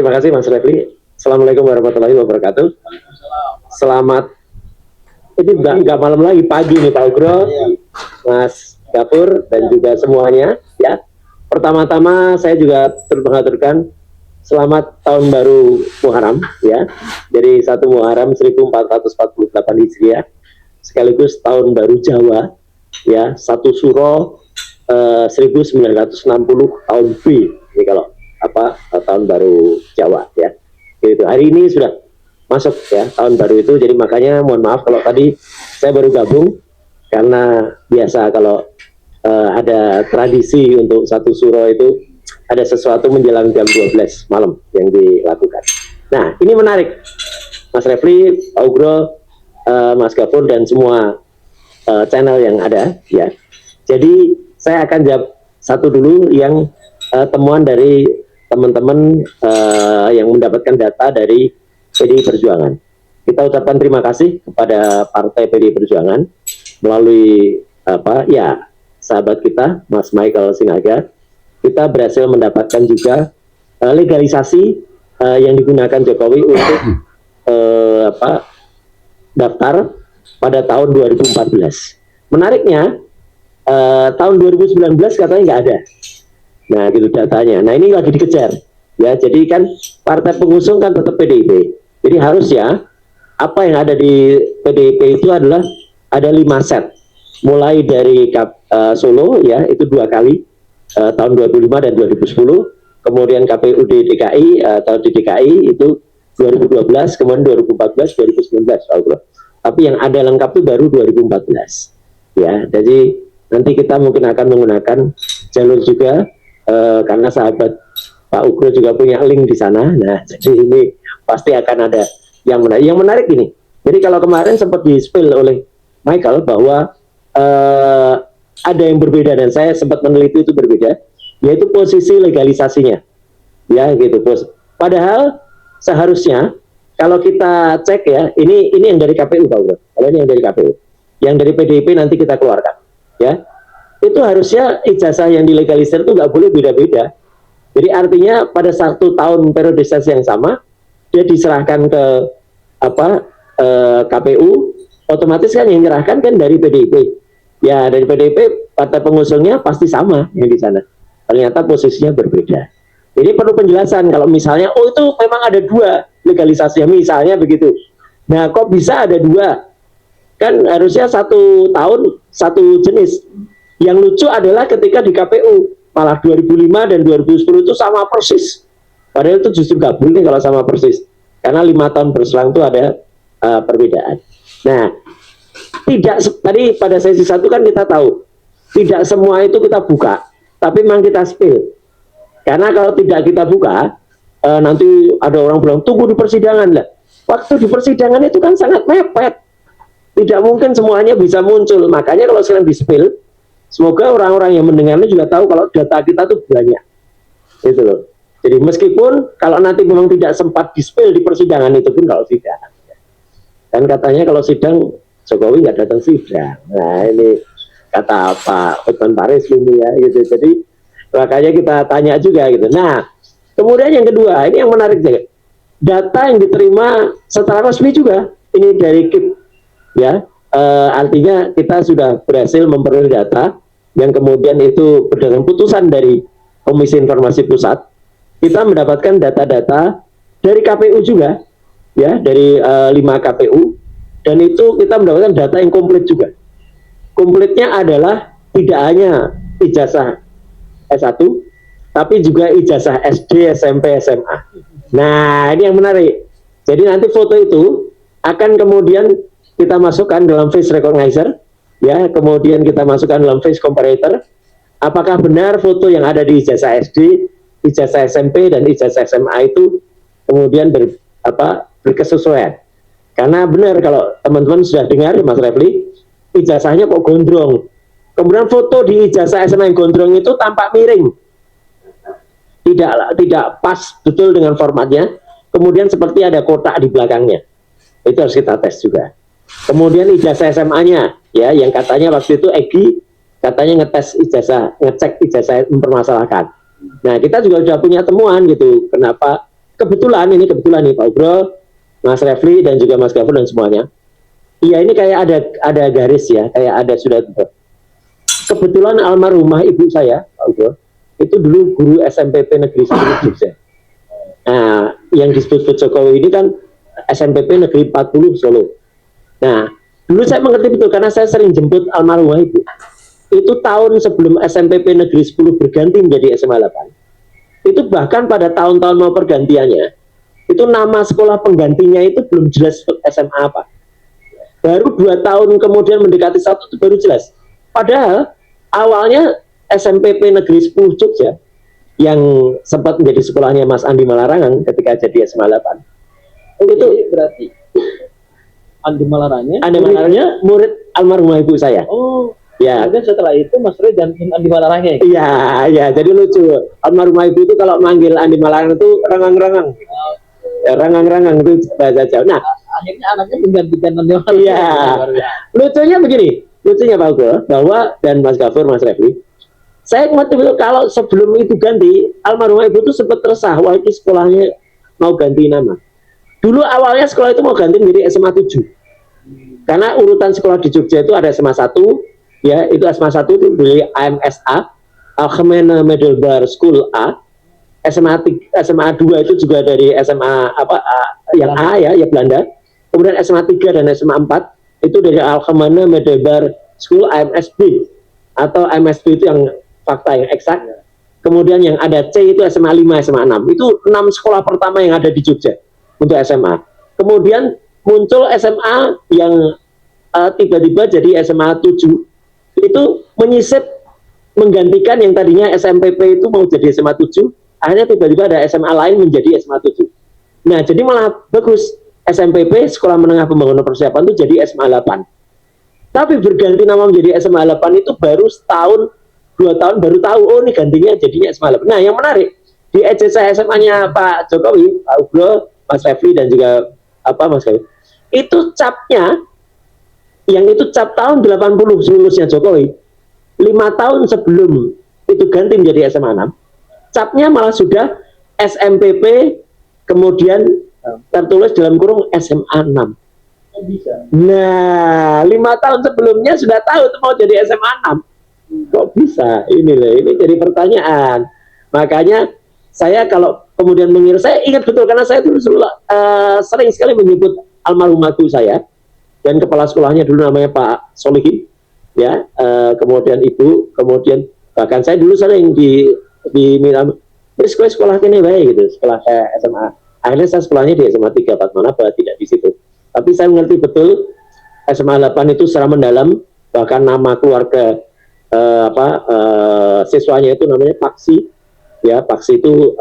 terima kasih Mas Refli. Assalamualaikum warahmatullahi wabarakatuh. Selamat, ini nggak malam lagi, pagi nih Pak Ugro, Mas Gafur, dan juga semuanya. Ya, pertama-tama saya juga turut mengaturkan selamat tahun baru Muharram, ya. Jadi 1 Muharram 1448 Hijriah, sekaligus tahun baru Jawa, ya. 1 Suro 1960 tahun B. Ini kalau tahun baru Jawa, ya. Gitu. Hari ini sudah masuk ya tahun baru itu, jadi makanya mohon maaf kalau tadi saya baru gabung, karena biasa kalau ada tradisi untuk 1 Suro itu ada sesuatu menjelang jam 12 malam yang dilakukan. Nah, ini menarik Mas Refli, Pak Ugro, Mas Gafur, dan semua channel yang ada, ya. Jadi saya akan jawab satu dulu yang temuan dari teman-teman yang mendapatkan data dari PDI Perjuangan. Kita ucapkan terima kasih kepada Partai PDI Perjuangan melalui sahabat kita Mas Michael Sinaga. Kita berhasil mendapatkan juga legalisasi yang digunakan Jokowi untuk daftar pada tahun 2014. Menariknya tahun 2019 katanya nggak ada. Nah, gitu datanya. Nah, ini lagi dikejar. Ya, jadi kan partai pengusung kan tetap PDIP. Jadi harusnya apa yang ada di PDIP itu adalah ada 5 set. Mulai dari Solo, ya, itu 2 kali tahun 2005 dan 2010. Kemudian KPUD DKI atau di DKI itu 2012, kemudian 2014, 2019. Tapi yang ada lengkap itu baru 2014. Ya, jadi nanti kita mungkin akan menggunakan jalur juga karena sahabat Pak Ugro juga punya link di sana. Nah, jadi ini pasti akan ada yang menarik. Yang menarik ini, jadi kalau kemarin sempat di-spill oleh Michael bahwa ada yang berbeda, dan saya sempat meneliti itu berbeda, yaitu posisi legalisasinya. Ya, gitu, Bos. Padahal seharusnya kalau kita cek ya, ini yang dari KPU, Pak Ugro. Kalau ini yang dari KPU. Yang dari PDIP nanti kita keluarkan. Ya, itu harusnya ijazah yang dilegalisir itu nggak boleh beda-beda. Jadi artinya pada 1 tahun periodisasi yang sama, dia diserahkan ke KPU, otomatis kan yang menyerahkan kan dari PDIP. Ya, dari PDIP partai pengusungnya pasti sama yang di sana. Ternyata posisinya berbeda. Jadi perlu penjelasan kalau misalnya, oh itu memang ada 2 legalisasinya, misalnya begitu. Nah, kok bisa ada 2? Kan harusnya 1 tahun 1 jenis. Yang lucu adalah ketika di KPU malah 2005 dan 2010 itu sama persis. Padahal itu justru nggak boleh kalau sama persis, karena 5 tahun berselang itu ada perbedaan. Nah, tidak tadi pada sesi 1 kan kita tahu tidak semua itu kita buka, tapi memang kita spill. Karena kalau tidak kita buka, nanti ada orang bilang tunggu di persidangan lah. Waktu di persidangan itu kan sangat mepet, tidak mungkin semuanya bisa muncul. Makanya kalau sekarang di spill, semoga orang-orang yang mendengarnya juga tahu kalau data kita tuh banyak, gitu loh. Jadi meskipun kalau nanti memang tidak sempat di-spill di persidangan itu pun kalau sidang, kan katanya kalau sidang Jokowi nggak datang sidang. Nah, ini kata Pak Hotman Paris ini ya, gitu. Jadi makanya kita tanya juga gitu. Nah, kemudian yang kedua, ini yang menarik juga, data yang diterima secara resmi juga ini dari KIP, ya. Artinya kita sudah berhasil memperoleh data yang kemudian itu berdasarkan putusan dari Komisi Informasi Pusat, kita mendapatkan data-data dari KPU juga, ya, dari 5 KPU, dan itu kita mendapatkan data yang komplit juga. Komplitnya adalah tidak hanya ijazah S1, tapi juga ijazah SD, SMP, SMA. Nah, ini yang menarik. Jadi nanti foto itu akan kemudian kita masukkan dalam face recognizer, ya, kemudian kita masukkan dalam face comparator. Apakah benar foto yang ada di ijazah SD, ijazah SMP, dan ijazah SMA itu kemudian berkesesuaian? Karena benar kalau teman-teman sudah dengar, Mas Refli, ijazahnya kok gondrong. Kemudian foto di ijazah SMA yang gondrong itu tampak miring, tidak pas betul dengan formatnya. Kemudian seperti ada kotak di belakangnya. Itu harus kita tes juga. Kemudian ijazah SMA-nya, ya, yang katanya waktu itu Egi katanya ngecek ijazah mempermasalahkan. Nah, kita juga sudah punya temuan gitu, kenapa kebetulan nih Pak Ugro, Mas Refli dan juga Mas Gafur dan semuanya. Iya, ini kayak ada garis ya, kayak ada sudah. Kebetulan almarhumah ibu saya, Pak Ugro, itu dulu guru SMPP Negeri 10 Jogja. Nah, yang disebut Jokowi ini kan SMPP Negeri 40 Solo. Nah, dulu saya mengerti betul karena saya sering jemput almarhumah ibu. Itu tahun sebelum SMPP Negeri 10 berganti menjadi SMA 8. Itu bahkan pada tahun-tahun mau pergantiannya, itu nama sekolah penggantinya itu belum jelas SMA apa. Baru 2 tahun kemudian mendekati 1 itu baru jelas. Padahal awalnya SMPP Negeri 10 Jogja yang sempat menjadi sekolahnya Mas Andi Malarangan ketika jadi SMA 8. Itu berarti Andi Malarangan murid almarhumah ibu saya. Oh. Ya. Kemudian setelah itu Mas Roy dan Andi Malarangan. Iya, jadi lucu. Almarhumah ibu itu kalau manggil Andi Malarangan itu rengang-rengang. Ya, rengang-rengang itu bahasa Jawa. Nah, akhirnya anaknya menggantikan Andi Malarangan. Iya. Lucunya begini, Pak Ugo, bahwa dan Mas Gafur, Mas Refli, saya ngerti betul kalau sebelum itu ganti, almarhumah ibu itu sempat resah, wah ini sekolahnya mau ganti nama. Dulu awalnya sekolah itu mau ganti menjadi SMA 7. Karena urutan sekolah di Jogja itu ada SMA 1, ya, itu SMA 1 itu dari AMSA, Algemene Middelbare School A, SMA 2 itu juga dari SMA yang A ya Belanda. Kemudian SMA 3 dan SMA 4 itu dari Algemene Middelbare School AMSB, atau AMSB itu yang fakta yang eksak. Kemudian yang ada C itu SMA 5, SMA 6. Itu 6 sekolah pertama yang ada di Jogja untuk SMA. Kemudian muncul SMA yang tiba-tiba jadi SMA 7. Itu menyisip menggantikan yang tadinya SMPP itu mau jadi SMA 7, akhirnya tiba-tiba ada SMA lain menjadi SMA 7. Nah, jadi malah bagus. SMPP, Sekolah Menengah Pembangunan Persiapan itu jadi SMA 8. Tapi berganti nama menjadi SMA 8 itu baru setahun, 2 tahun baru tahu, oh ini gantinya jadinya SMA 8. Nah, yang menarik, di ijazah SMA-nya Pak Jokowi, Pak Ugro, Mas Refli dan juga Mas Gawi, itu capnya, yang itu cap tahun 80 lulusnya Jokowi, 5 tahun sebelum itu ganti menjadi SMA 6, capnya malah sudah SMPP, kemudian tertulis dalam kurung SMA 6. Nah, 5 tahun sebelumnya sudah tahu itu mau jadi SMA 6. Kok bisa? Ini jadi pertanyaan. Makanya saya kalau kemudian mengira, saya ingat betul karena saya dulu sering sekali menyebut almarhumahku saya, dan kepala sekolahnya dulu namanya Pak Solihin, ya, kemudian ibu, kemudian bahkan saya dulu sering di sekolah ini baik gitu, sekolah SMA. Akhirnya saya sekolahnya di SMA 3 Fatmanaba, tidak di situ. Tapi saya mengerti betul SMA 8 itu secara mendalam, bahkan nama keluarga siswanya itu namanya Paksi, ya, Paksi itu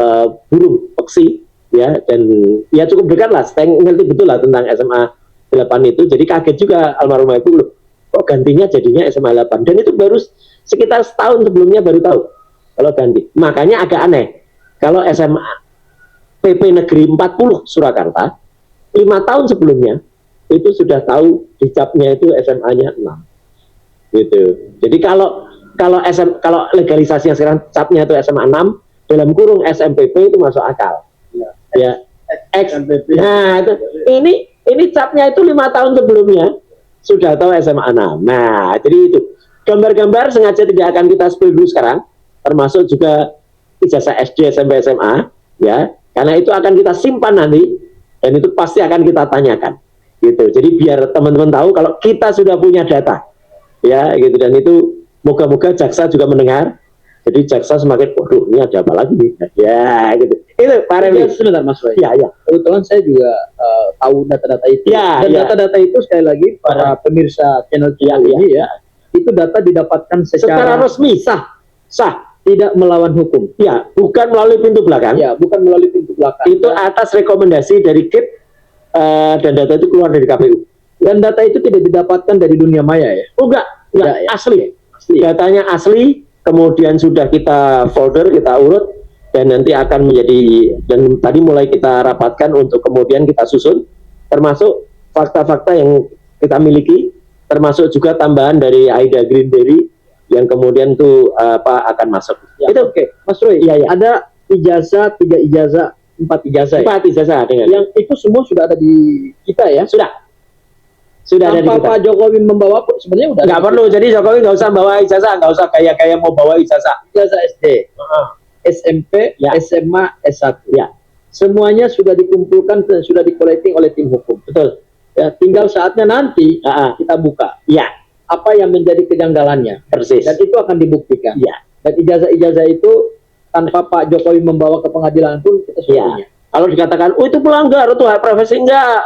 burung, Paksi, ya, dan ya cukup dekat lah. Saya mengerti betul lah tentang SMA 8 itu. Jadi kaget juga almarhumah ibu, loh, kok gantinya jadinya SMA 8. Dan itu baru sekitar setahun sebelumnya baru tahu kalau ganti. Makanya agak aneh kalau SMA PP Negeri 40 Surakarta 5 tahun sebelumnya itu sudah tahu dicapnya itu SMA-nya 6. Gitu. Jadi kalau legalisasinya sekarang capnya itu SMA 6 dalam kurung SMPP itu masuk akal. Ya. Nah, itu ini capnya itu 5 tahun sebelumnya sudah tahu SMA 6. Nah, jadi itu gambar-gambar sengaja tidak akan kita spill dulu sekarang, termasuk juga ijazah SD, SMP, SMA, ya. Karena itu akan kita simpan nanti, dan itu pasti akan kita tanyakan, gitu. Jadi biar teman-teman tahu kalau kita sudah punya data, ya, gitu. Dan itu moga-moga jaksa juga mendengar. Jadi jaksa semakin, waduh, ini ada apa lagi nih? Ya, gitu. Itu Pak Refli. Sebentar Mas Roy. Ya. Kebetulan saya juga tahu data-data itu. Ya, dan data-data itu sekali lagi para pemirsa channel ini ya, itu data didapatkan secara resmi, sah. Tidak melawan hukum. Ya, bukan melalui pintu belakang. Ya, bukan melalui pintu belakang. Itu atas rekomendasi dari KIP, dan data itu keluar dari KPU. Dan data itu tidak didapatkan dari dunia maya ya? Oh, enggak ya. Asli. Datanya asli, kemudian sudah kita folder, kita urut, dan nanti akan menjadi, dan tadi mulai kita rapatkan untuk kemudian kita susun, termasuk fakta-fakta yang kita miliki, termasuk juga tambahan dari Aida Greenberry, yang kemudian itu akan masuk. Ya, itu oke. Mas Roy, ya. Ada ijazah, 3 ijazah 4 ijazah. Ya? 4 ijazah dengan Yang itu semua sudah ada di kita ya. sudah ada di Tanpa kita. Pak Jokowi membawa pun sebenarnya udah. Nggak perlu, jadi Jokowi nggak usah bawa ijazah, nggak usah kayak mau bawa ijazah. Ijazah SD, SMP, Ya. SMA, S1. Ya, Semuanya sudah dikumpulkan dan sudah di-collecting oleh tim hukum. betul. Ya, tinggal saatnya nanti kita buka Ya, apa yang menjadi kejanggalannya. persis. Dan itu akan dibuktikan. Ya, Dan ijazah-ijazah itu tanpa Pak Jokowi membawa ke pengadilan pun kita sudah punya. ya. Kalau dikatakan, oh itu pelanggar, itu hak privasi, enggak.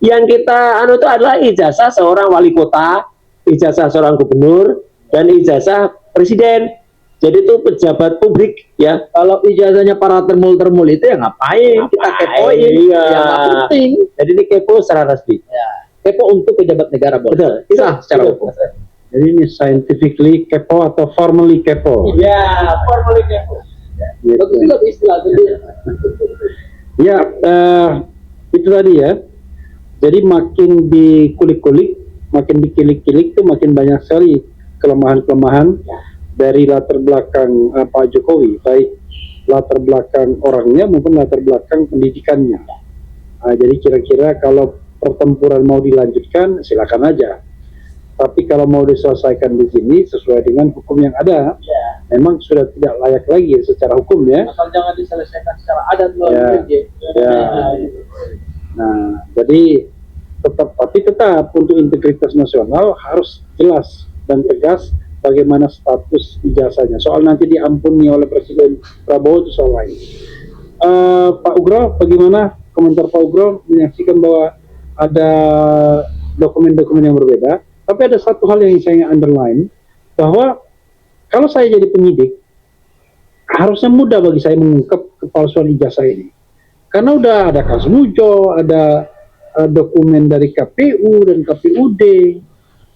Yang kita itu adalah ijazah seorang wali kota, ijazah seorang gubernur, dan ijazah presiden. Jadi itu pejabat publik ya. Kalau ijazahnya para termul itu ya ngapain kita kepoin? Iya. Ya nggak penting. Jadi ini kepo secara resmi. Ya, kepo untuk pejabat negara boleh. Betul. Sah secara Itu. hukum. Jadi ini scientifically kepo atau formally kepo. Ya, formally kepo. Gitu. Bagus juga istilah itu. Ya, itu tadi ya. Jadi makin dikulik-kulik, makin dikilik-kilik tuh makin banyak sekali kelemahan-kelemahan dari latar belakang Pak Jokowi, baik latar belakang orangnya maupun latar belakang pendidikannya. Jadi kira-kira kalau pertempuran mau dilanjutkan, silakan aja. Tapi kalau mau diselesaikan di sini sesuai dengan hukum yang ada, memang sudah tidak layak lagi secara hukum ya. Asal jangan diselesaikan secara adat Ya. Ya. Nah, jadi tetap untuk integritas nasional harus jelas dan tegas bagaimana status ijazahnya. Soal nanti diampuni oleh Presiden Prabowo itu soal lain. Pak Ugro, bagaimana komentar Pak Ugro menyaksikan bahwa ada dokumen-dokumen yang berbeda, tapi ada satu hal yang saya ingin underline, bahwa kalau saya jadi penyidik, harusnya mudah bagi saya mengungkap kepalsuan ijazah ini. Karena udah ada kasus Mujo, ada dokumen dari KPU dan KPUD,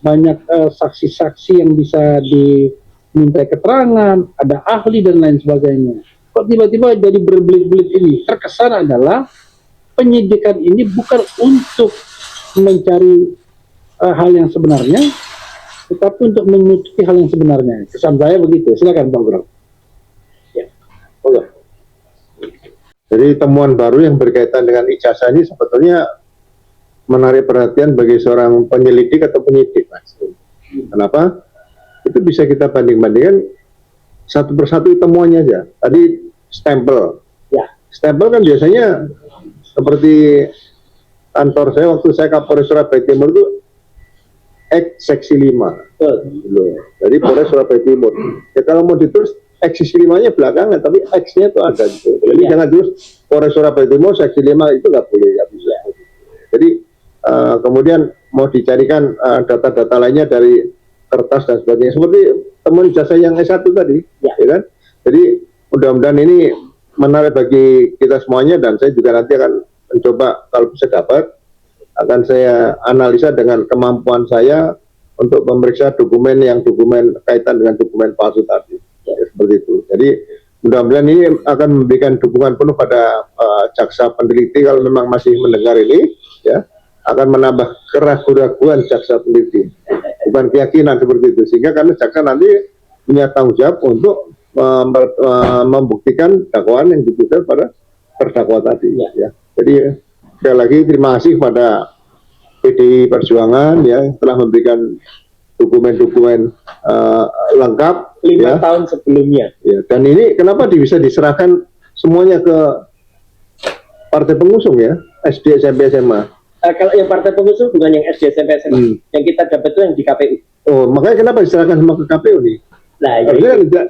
banyak saksi-saksi yang bisa diminta keterangan, ada ahli dan lain sebagainya. Kok tiba-tiba jadi berbelit-belit ini? Terkesan adalah penyidikan ini bukan untuk mencari hal yang sebenarnya, tetapi untuk menutupi hal yang sebenarnya. Kesan saya begitu. Silakan Pak Bro. Ya. Oke. Jadi temuan baru yang berkaitan dengan ijazah ini sebetulnya menarik perhatian bagi seorang penyelidik atau penyidik, Mas. Kenapa? Itu bisa kita banding-bandingkan satu persatu temuannya aja. Tadi stempel. Ya. Stempel kan biasanya seperti kantor saya waktu saya Kapolres Surabaya Timur itu X seksi 5. Jadi Polres Surabaya Timur. Ya kalau mau ditulis X seksi 5-nya belakangan, tapi X-nya itu ada gitu. Jadi jangan terus Polres Surabaya Timur seksi 5 itu nggak boleh, nggak bisa. Jadi kemudian mau dicarikan data-data lainnya dari kertas dan sebagainya. Seperti temuan ijazah yang S1 tadi, ya kan? Jadi mudah-mudahan ini menarik bagi kita semuanya, dan saya juga nanti akan mencoba kalau bisa dapat, akan saya analisa dengan kemampuan saya untuk memeriksa dokumen kaitan dengan dokumen palsu tadi. Ya, seperti itu. Jadi mudah-mudahan ini akan memberikan dukungan penuh pada jaksa peneliti kalau memang masih mendengar ini, ya, akan menambah keraguan-keraguan jaksa peneliti, bukan keyakinan seperti itu, sehingga karena jaksa nanti punya tanggung jawab untuk membuktikan dakwaan yang ditujukan pada terdakwa tadi. Ya. Jadi sekali lagi terima kasih pada PDI Perjuangan ya telah memberikan dokumen-dokumen lengkap 5 tahun sebelumnya. Ya, dan ini kenapa bisa diserahkan semuanya ke partai pengusung ya, SD, SMP, SMA. Kalau yang partai pengusung bukan yang SD, SMP, SMA. Yang kita dapat itu yang di KPU. Oh, makanya kenapa diserahkan semua ke KPU nih? Nah, harusnya tidak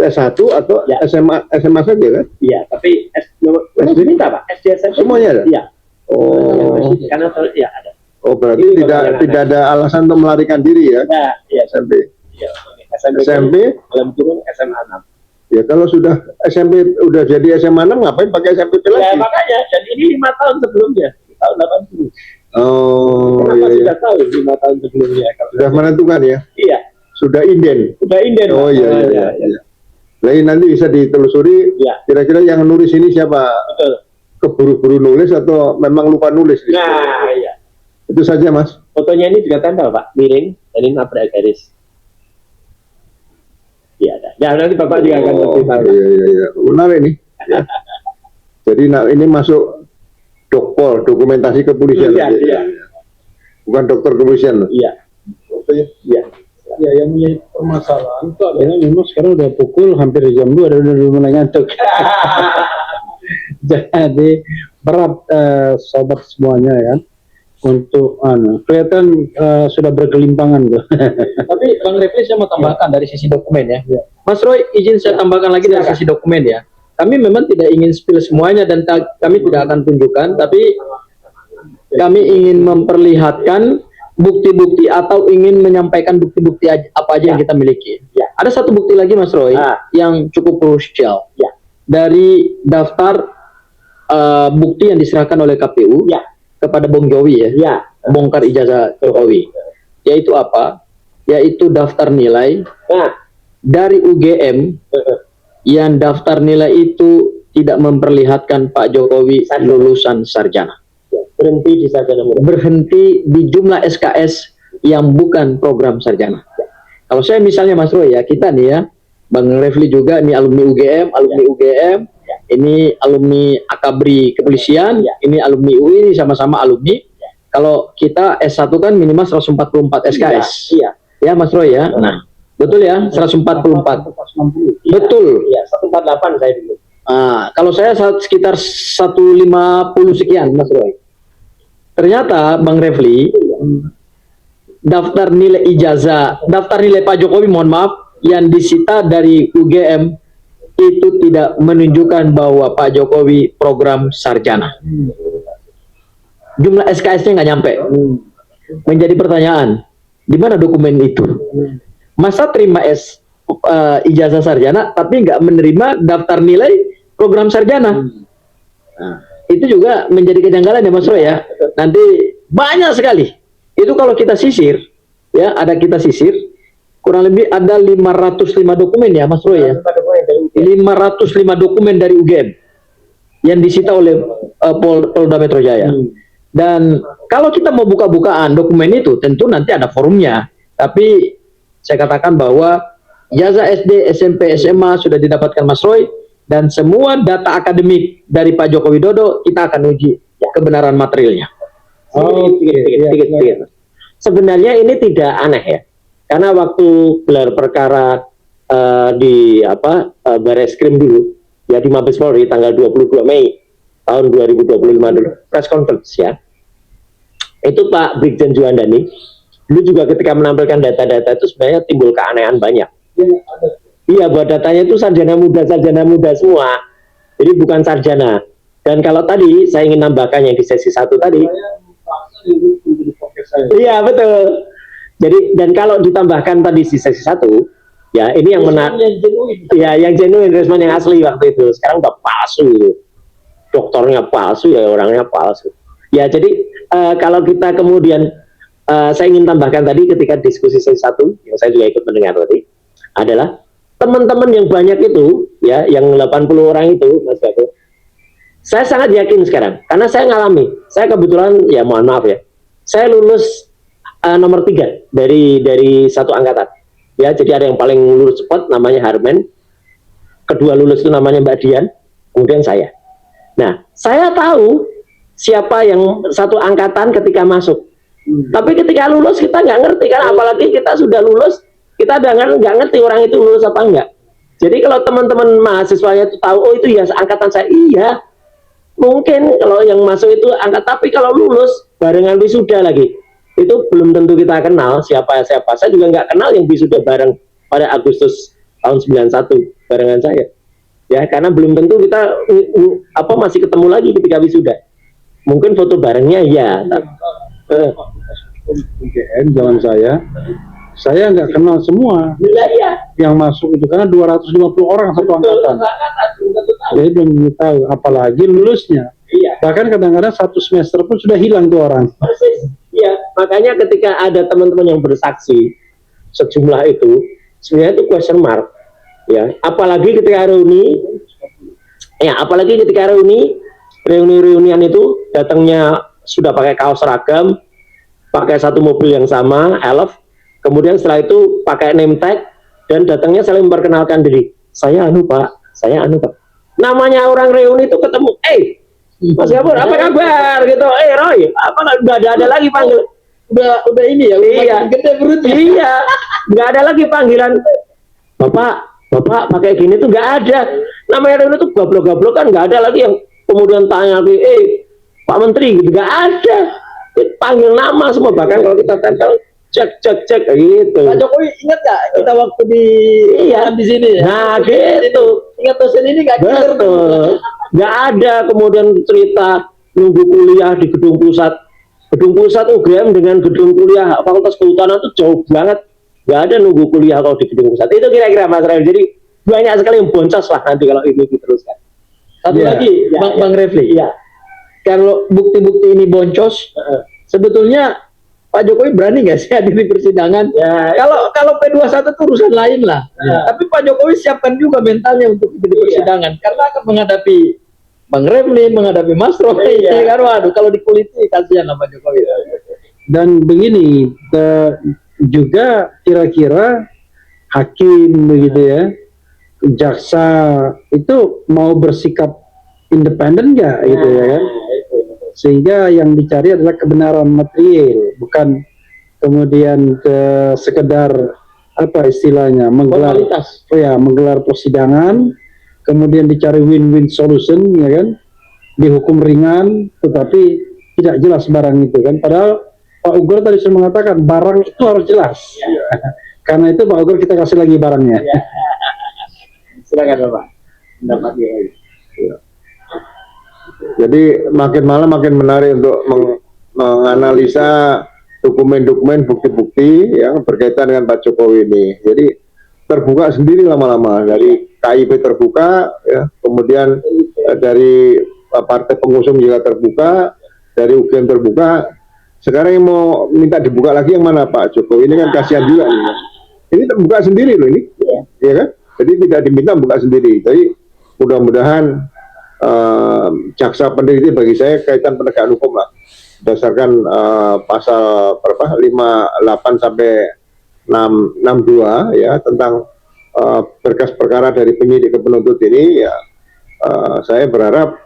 S1 atau ya. SMA saja kan? Iya, tapi SD minta Pak, SD, SMP. Semuanya ada? Iya. Oh. Karena ya ada. Oh, berarti tidak ada alasan untuk melarikan diri ya? Nah, iya. SMP. Iya, SMP dalam kurung SMA 6. Ya kalau sudah SMP udah jadi SMA 6 ngapain pakai SMP lagi? Ya makanya, dan ini 5 tahun sebelumnya, tahun 80. Oh, kenapa iya, sudah tahu 5 tahun sebelumnya? Sudah menentukan ya? Iya. Sudah inden. Sudah inden. Oh iya. Lain nanti bisa ditelusuri. Ya. Kira-kira yang nulis ini siapa? Betul. Keburu-buru nulis atau memang lupa nulis? Gitu. Nah, iya. Itu saja Mas. Fotonya ini juga tempel Pak, miring, dan ini nabrak garis. Iya ada. Ya nanti Bapak juga akan lebih tahu. Iya. Menarik nih. Ya. Jadi ini masuk dokpol, dokumentasi kepolisian. Iya. Bukan dokter kepolisian. Iya. Iya. Ya, yang menjadi permasalahan itu adalah memang sekarang udah pukul hampir jam 2 dan udah mulai ngantuk. Jadi berat sobat semuanya ya untuk kelihatan sudah bergelimpangan tuh. Tapi Bang Refli saya mau tambahkan dari sisi dokumen ya. Mas Roy, izin saya tambahkan lagi dari sisi dokumen ya. Kami memang tidak ingin spill semuanya dan kami tidak akan tunjukkan, tapi kami ingin memperlihatkan bukti-bukti atau ingin menyampaikan bukti-bukti apa aja yang kita miliki. Ya. Ada satu bukti lagi Mas Roy yang cukup krusial. Ya. Dari daftar bukti yang diserahkan oleh KPU kepada Bung Jowi ya. Ya. Bongkar ijazah Jokowi. Yaitu apa? Yaitu daftar nilai dari UGM yang daftar nilai itu tidak memperlihatkan Pak Jokowi lulusan sarjana. Berhenti di sarjana muda. Berhenti di jumlah SKS yang bukan program sarjana. Kalau saya misalnya Mas Roy ya, kita nih ya, Bang Refli juga ini alumni UGM, ini alumni Akabri Kepolisian, ini alumni UI, ini sama-sama alumni. Kalau kita S1 kan minimal 144 SKS. Iya. Ya Mas Roy ya. Nah, betul ya, 144. Betul. Iya, 148 saya dulu. Kalau saya sekitar 150 sekian Mas Roy. Ternyata Bang Refli, daftar nilai ijazah, daftar nilai Pak Jokowi, mohon maaf, yang disita dari UGM itu tidak menunjukkan bahwa Pak Jokowi program sarjana. Jumlah SKS-nya nggak nyampe. Menjadi pertanyaan, di mana dokumen itu? Masa terima ijazah sarjana, tapi nggak menerima daftar nilai program sarjana? Itu juga menjadi kejanggalan ya Mas Roy ya. Nanti banyak sekali. Itu kalau kita sisir, ya ada kita sisir, kurang lebih ada 505 dokumen ya Mas Roy ya. 505 dokumen dari UGM yang disita oleh Polda Metro Jaya. Dan kalau kita mau buka-bukaan dokumen itu, tentu nanti ada forumnya. Tapi saya katakan bahwa ijazah SD, SMP, SMA sudah didapatkan Mas Roy, dan semua data akademik dari Pak Joko Widodo kita akan uji kebenaran materialnya. Sebenarnya ini tidak aneh ya, karena waktu gelar perkara di Bareskrim dulu, ya di Mabes Polri tanggal 22 Mei tahun 2025 dulu, press conference ya, itu Pak Brigjen Juandani dulu juga ketika menampilkan data-data itu sebenarnya timbul keanehan banyak. Iya, buat datanya itu sarjana muda semua. Jadi bukan sarjana. Dan kalau tadi saya ingin nambahkan yang di sesi 1 tadi. Iya, betul. Jadi dan kalau ditambahkan tadi di sesi 1, ya ini yang menarik. Ya, yang genuine, respon yang asli waktu itu. Sekarang udah palsu. Dokternya palsu, ya orangnya palsu. Ya, jadi kalau kita kemudian saya ingin tambahkan tadi ketika diskusi sesi 1 yang saya juga ikut mendengar tadi adalah teman-teman yang banyak itu, ya, yang 80 orang itu, Mas Gato, saya sangat yakin sekarang, karena saya ngalami, saya kebetulan, ya mohon maaf ya, saya lulus nomor 3 dari satu angkatan, ya, jadi ada yang paling lulus cepat, namanya Harmen, kedua lulus itu namanya Mbak Dian, kemudian saya. Nah, saya tahu siapa yang satu angkatan ketika masuk, tapi ketika lulus kita nggak ngerti, kan apalagi kita sudah lulus, kita nggak ngerti orang itu lulus apa enggak. Jadi kalau teman-teman mahasiswanya itu tahu, oh itu ya angkatan saya, iya. Mungkin kalau yang masuk itu angkat, tapi kalau lulus barengan wisuda lagi, itu belum tentu kita kenal siapa. Saya juga nggak kenal yang wisuda bareng pada Agustus tahun 91 barengan saya. Ya, karena belum tentu kita masih ketemu lagi ketika wisuda. Mungkin foto barengnya ya. UGM zaman saya nggak kenal semua yang masuk itu, karena 250 orang satu angkatan. Jadi belum tahu, apalagi lulusnya. Bahkan kadang-kadang satu semester pun sudah hilang tuh orang. Persis. Iya, makanya ketika ada teman-teman yang bersaksi sejumlah itu, sebenarnya itu question mark. Ya, apalagi ketika reuni-reunian itu datangnya sudah pakai kaos seragam, pakai satu mobil yang sama, elf. Kemudian setelah itu pakai name tag dan datangnya saling memperkenalkan diri. Saya anu Pak. Namanya orang reuni itu ketemu, Mas Gabor, apa kabar gitu? Roy, apa nggak ada lagi panggil? Udah ini ya, Iya, makin gede perutnya. iya, nggak ada lagi panggilan. Bapak pakai gini tuh nggak ada. Namanya reuni tuh gablok-gablok kan nggak ada lagi yang kemudian tanya lagi, Pak Menteri gitu, nggak ada. Panggil nama semua, bahkan kalau kita tempel cek gitu. Pak Jokowi ingat nggak kita waktu di sini ya? Nah gitu. Ingat dosen ini nggak? Betul. Nggak ada kemudian cerita nunggu kuliah di gedung pusat. Gedung pusat UGM dengan gedung kuliah Fakultas Kehutanan itu jauh banget. Nggak ada nunggu kuliah kalau di gedung pusat. Itu kira-kira Mas Ray. Jadi banyak sekali yang boncos lah nanti kalau ini diteruskan. Satu lagi, Bang Refli. Iya. Kalau bukti-bukti ini boncos, sebetulnya Pak Jokowi berani nggak sih hadir di persidangan? Ya, Kalau P21 itu urusan lain lah. Ya. Tapi Pak Jokowi siapkan juga mentalnya untuk di persidangan, karena akan menghadapi Bang Refli, menghadapi Mas Roy. Iya. Kan, waduh, kalau dikuliti kasihan Pak Jokowi. Dan begini, juga kira-kira hakim begitu ya, jaksa itu mau bersikap independen nggak gitu ya kan? Sehingga yang dicari adalah kebenaran material, bukan kemudian sekedar apa istilahnya menggelar persidangan, kemudian dicari win-win solution, ya kan? Dihukum ringan, tetapi tidak jelas barang itu kan? Padahal Pak Ugor tadi sudah mengatakan barang itu harus jelas. Karena itu Pak Ugor kita kasih lagi barangnya. silakan Bapak. Pendapatnya. Jadi makin malam makin menarik untuk menganalisa dokumen-dokumen, bukti-bukti yang berkaitan dengan Pak Jokowi ini. Jadi terbuka sendiri lama-lama, dari KIP terbuka, ya, kemudian dari partai pengusung juga terbuka, dari UGM terbuka. Sekarang yang mau minta dibuka lagi yang mana Pak Jokowi ini kan kasihan juga nih. Ini terbuka sendiri loh ini, ya kan? Jadi tidak diminta buka sendiri. Jadi mudah-mudahan jaksa peneliti bagi saya kaitan penegakan hukum lah, berdasarkan pasal berapa 58 sampai 662 ya tentang berkas perkara dari penyidik ke penuntut ini ya, saya berharap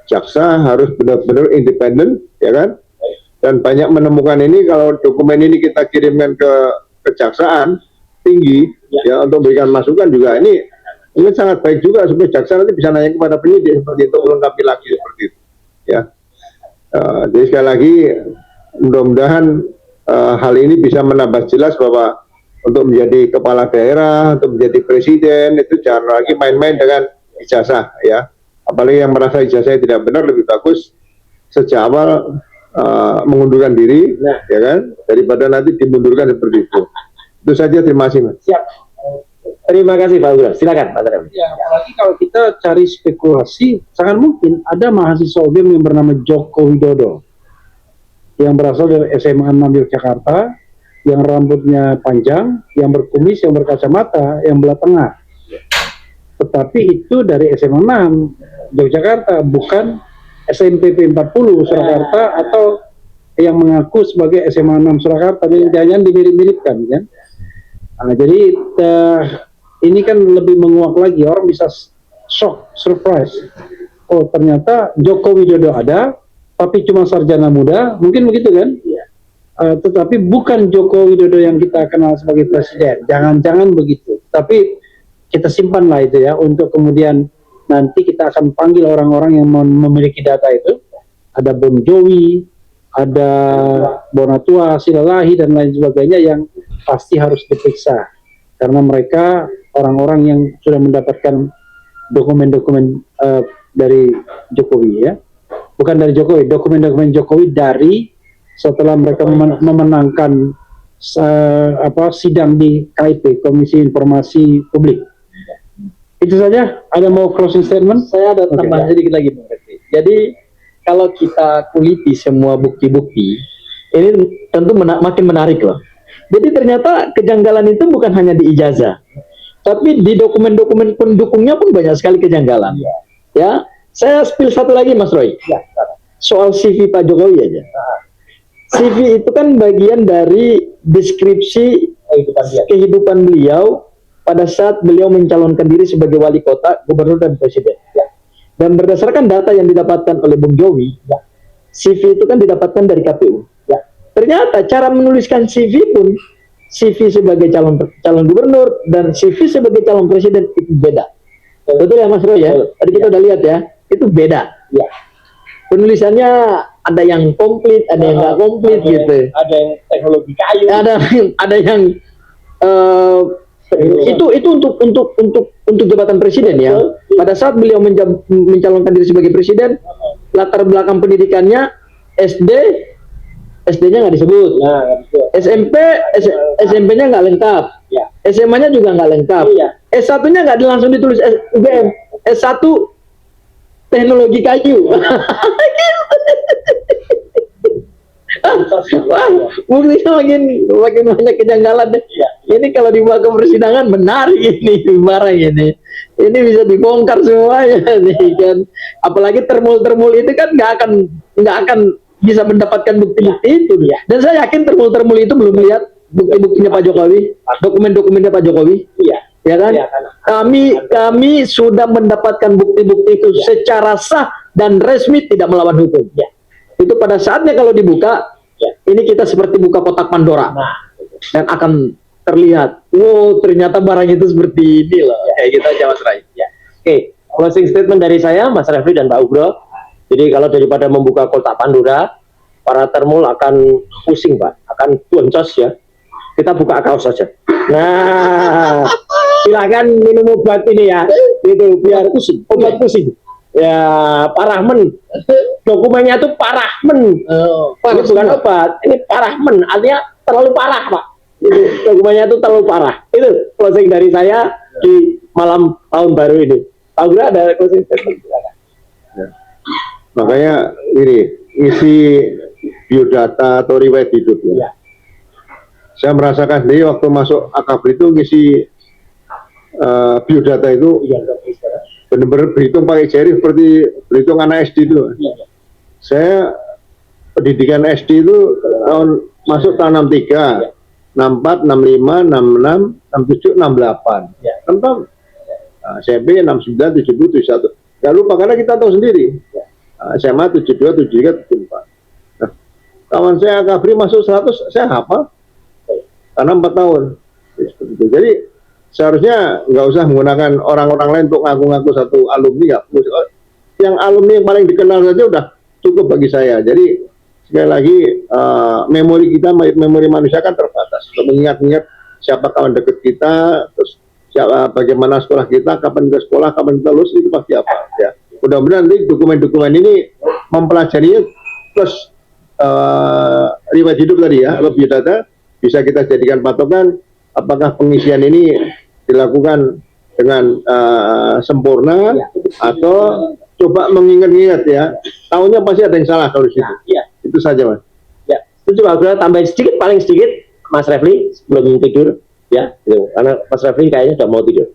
jaksa harus benar-benar independen ya kan, dan banyak menemukan ini. Kalau dokumen ini kita kirimkan ke kejaksaan tinggi ya untuk memberikan masukan juga, ini sangat baik juga supaya jaksa nanti bisa nanya kepada penyidik seperti itu, melengkapi lagi seperti itu ya. Jadi sekali lagi mudah-mudahan hal ini bisa menambah jelas bahwa untuk menjadi kepala daerah, untuk menjadi presiden itu jangan lagi main-main dengan ijazah ya. Apalagi yang merasa ijazahnya tidak benar, lebih bagus sejak awal mengundurkan diri ya kan, daripada nanti dimundurkan seperti itu. Itu saja, terima kasih Mas. Siap. Terima kasih Pak Ugor. Silakan Pak Ugor. Ya, apalagi kalau kita cari spekulasi, sangat mungkin ada mahasiswa UGM yang bernama Joko Widodo yang berasal dari SMA 6 Yogyakarta, yang rambutnya panjang, yang berkumis, yang berkacamata, yang belah tengah. Tetapi itu dari SMA 6 Yogyakarta, bukan SMPP 40 Surakarta atau yang mengaku sebagai SMA 6 Surakarta. Jangan dimirip-miripkan kan. Nah, jadi ini kan lebih menguak lagi, orang bisa shock, surprise. Oh ternyata Joko Widodo ada, tapi cuma sarjana muda, mungkin begitu kan? Tetapi bukan Joko Widodo yang kita kenal sebagai presiden, jangan-jangan begitu. Tapi kita simpanlah itu ya, untuk kemudian nanti kita akan panggil orang-orang yang memiliki data itu. Ada Bon Jovi, ada Bonatua, Silalahi, dan lain sebagainya yang pasti harus diperiksa. Karena mereka orang-orang yang sudah mendapatkan dokumen-dokumen dari Jokowi ya, bukan dari Jokowi, dokumen-dokumen Jokowi dari setelah mereka memenangkan sidang di KIP, Komisi Informasi Publik. Itu saja. Ada mau closing statement? Saya ada tambahan sedikit lagi Bang Refli. Jadi kalau kita kuliti semua bukti-bukti, ini tentu makin menarik loh. Jadi ternyata kejanggalan itu bukan hanya di ijazah, tapi di dokumen-dokumen pendukungnya pun banyak sekali kejanggalan. Ya, saya spill satu lagi Mas Roy. Soal CV Pak Jokowi aja. CV itu kan bagian dari deskripsi kehidupan beliau pada saat beliau mencalonkan diri sebagai wali kota, gubernur, dan presiden. Dan berdasarkan data yang didapatkan oleh Bung Jowi, CV itu kan didapatkan dari KPU. Ternyata cara menuliskan CV pun, CV sebagai calon gubernur dan CV sebagai calon presiden itu beda. Betul ya Mas Roy ya? Tadi kita udah lihat ya, itu beda. Penulisannya ada yang komplit, ada yang nggak komplit gitu. Ada yang teknologi kayu. Ada yang itu untuk jabatan presiden ya. Pada saat beliau mencalonkan diri sebagai presiden, latar belakang pendidikannya SD-nya nggak disebut. SMP-nya nggak lengkap. SMA-nya juga nggak lengkap. S1-nya nggak langsung ditulis UGM. S1 teknologi kayu. Wah, buktinya makin banyak kejanggalan deh. Ini kalau dibawa ke persidangan menarik ini barang ini. Ini bisa dibongkar semuanya nih kan. Apalagi termul itu kan nggak akan bisa mendapatkan bukti-bukti itu ya. Dan saya yakin termul itu belum lihat bukti-buktinya Pak Jokowi, dokumen-dokumennya Pak Jokowi. Ya kan? Kami sudah mendapatkan bukti-bukti itu secara sah dan resmi tidak melawan hukum. Itu pada saatnya kalau dibuka, ini kita seperti buka kotak Pandora. Dan akan terlihat, oh ternyata barang itu seperti ini loh. Kayak gitu aja Mas Rai. Oke, closing statement dari saya, Mas Refli dan Pak Ugro. Jadi kalau daripada membuka kotak Pandora, para termul akan pusing Pak, akan boncos ya. Kita buka kaos saja. Nah, silakan minum obat ini ya, gitu biar pusing, obat pusing. Ya, Parahmen. Dokumennya itu Parahmen. Ini bukan obat, ini Parahmen. Artinya terlalu parah Pak. Itu dokumennya itu terlalu parah. Itu closing dari saya di malam tahun baru ini. Pak Ugro ada closing statement? Makanya ini isi biodata atau riwayat hidup ya. Saya merasakan sendiri waktu masuk Akabri itu ngisi biodata itu benar-benar berhitung pakai jari seperti berhitung anak SD itu. Saya pendidikan SD itu masuk tahun 63, 64, 65, 66, 67, 68. Tentang SMP 69, 70, 71. Gak lupa karena kita tahu sendiri. SMA 72, 73, 74. Nah, kawan saya Akabri masuk 100, saya hafal. Karena 4 tahun. Jadi seharusnya nggak usah menggunakan orang-orang lain untuk ngaku-ngaku satu alumni. Yang alumni yang paling dikenal saja udah cukup bagi saya. Jadi sekali lagi memori kita, memori manusia kan terbatas. Untuk mengingat-ingat siapa kawan dekat kita, terus siapa, bagaimana sekolah kita, kapan kita sekolah, kapan kita lulus, itu pasti apa ya. Mudah-mudahan nanti dokumen-dokumen ini mempelajarinya plus riwayat hidup tadi ya, atau biodata bisa kita jadikan patokan apakah pengisian ini dilakukan dengan sempurna atau coba mengingat-ingat ya. Tahunnya pasti ada yang salah kalau di situ. Itu saja Mas. Ya, setuju Pak Ugro, tambahin sedikit, paling sedikit Mas Refli sebelum tidur ya, gitu. Karena Mas Refli kayaknya sudah mau tidur.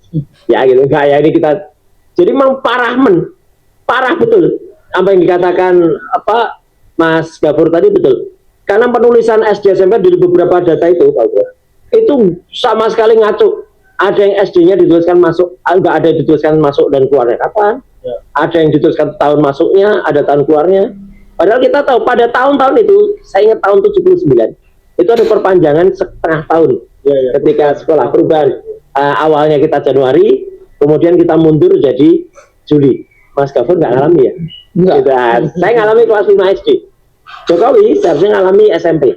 Ya gitu, kayak ini kita. Jadi memang parah betul apa yang dikatakan apa Mas Gafur tadi betul. Karena penulisan SD SMP di beberapa data itu, Pak Ugro, itu sama sekali ngaco. Ada yang SD-nya dituliskan masuk, enggak ada yang dituliskan masuk dan keluarnya kapan. Ada yang dituliskan tahun masuknya, ada tahun keluarnya. Padahal kita tahu pada tahun-tahun itu, saya ingat tahun 79, itu ada perpanjangan setengah tahun. Ketika sekolah perubahan, awalnya kita Januari, kemudian kita mundur jadi Juli. Mas Gafur nggak ngalami ya? Enggak. Saya ngalami kelas 5 SD. Jokowi seharusnya ngalami SMP.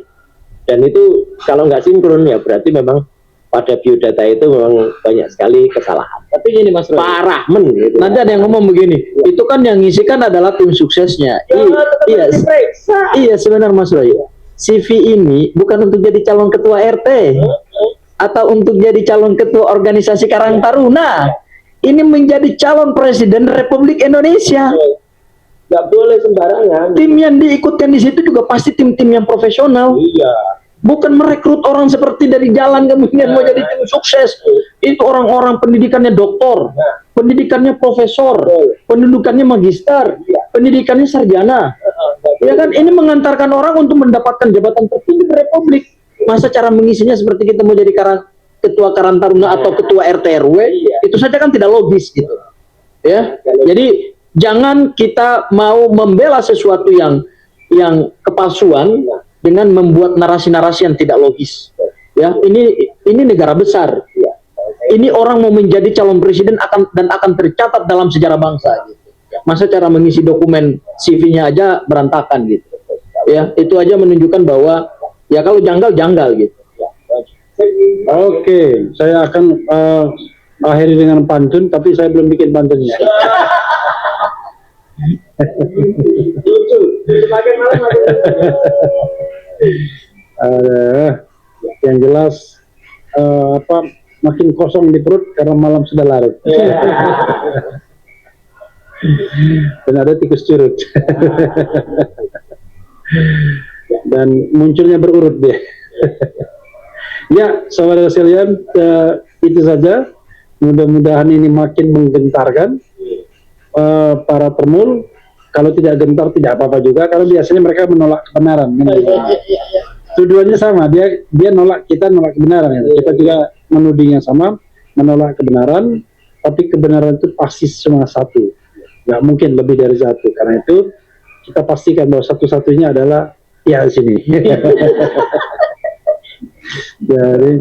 Dan itu kalau nggak sinkron ya berarti memang pada biodata itu memang banyak sekali kesalahan. Tapi gini Mas Roy, Parahmen gitu. nanti ada yang ngomong begini, itu kan yang ngisikan adalah tim suksesnya. Iya sebenarnya Mas Roy, CV ini bukan untuk jadi calon ketua RT atau untuk jadi calon ketua organisasi Karang Taruna. Ini menjadi calon presiden Republik Indonesia. Nggak boleh sembarangan. Tim yang diikutkan di situ juga pasti tim-tim yang profesional. Iya. Bukan merekrut orang seperti dari jalan kemudian mau jadi tim sukses. Itu orang-orang pendidikannya doktor, pendidikannya profesor, pendidikannya magister, pendidikannya sarjana. Ya kan, ini mengantarkan orang untuk mendapatkan jabatan tertinggi di Republik. Masa cara mengisinya seperti kita mau jadi ketua Karang Taruna atau ketua RT RW, itu saja kan tidak logis gitu. Ya. Jadi jangan kita mau membela sesuatu yang kepalsuan dengan membuat narasi-narasi yang tidak logis. Ya, ini negara besar. Ini orang mau menjadi calon presiden akan tercatat dalam sejarah bangsa. Gitu. Masa cara mengisi dokumen CV-nya aja berantakan gitu. Ya, itu aja menunjukkan bahwa ya kalau janggal gitu. Oke, saya akan akhiri dengan pantun, tapi saya belum bikin pantunnya. Yang jelas makin kosong di perut karena malam sudah larut. Dan ada tikus curut. Dan munculnya berurut dia. Ya, saudara sekalian, itu saja. Mudah-mudahan ini makin menggentarkan para termul. Kalau tidak gentar tidak apa-apa juga. Kalau biasanya mereka menolak kebenaran. Tujuannya sama, dia nolak, kita nolak kebenaran. Kita juga menudingnya sama, menolak kebenaran. Tapi kebenaran itu pasti cuma satu. Nggak mungkin lebih dari satu. Karena itu kita pastikan bahwa satu-satunya adalah ya di sini. Jadi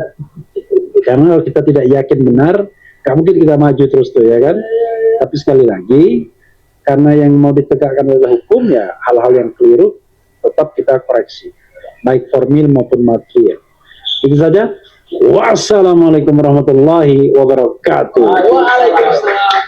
karena kalau kita tidak yakin benar, nggak mungkin kita maju terus tuh, ya kan. Tapi sekali lagi, karena yang mau ditegakkan adalah hukum, ya hal-hal yang keliru tetap kita koreksi, baik formil maupun material. Itu saja. Wassalamualaikum warahmatullahi wabarakatuh. Waalaikumsalam.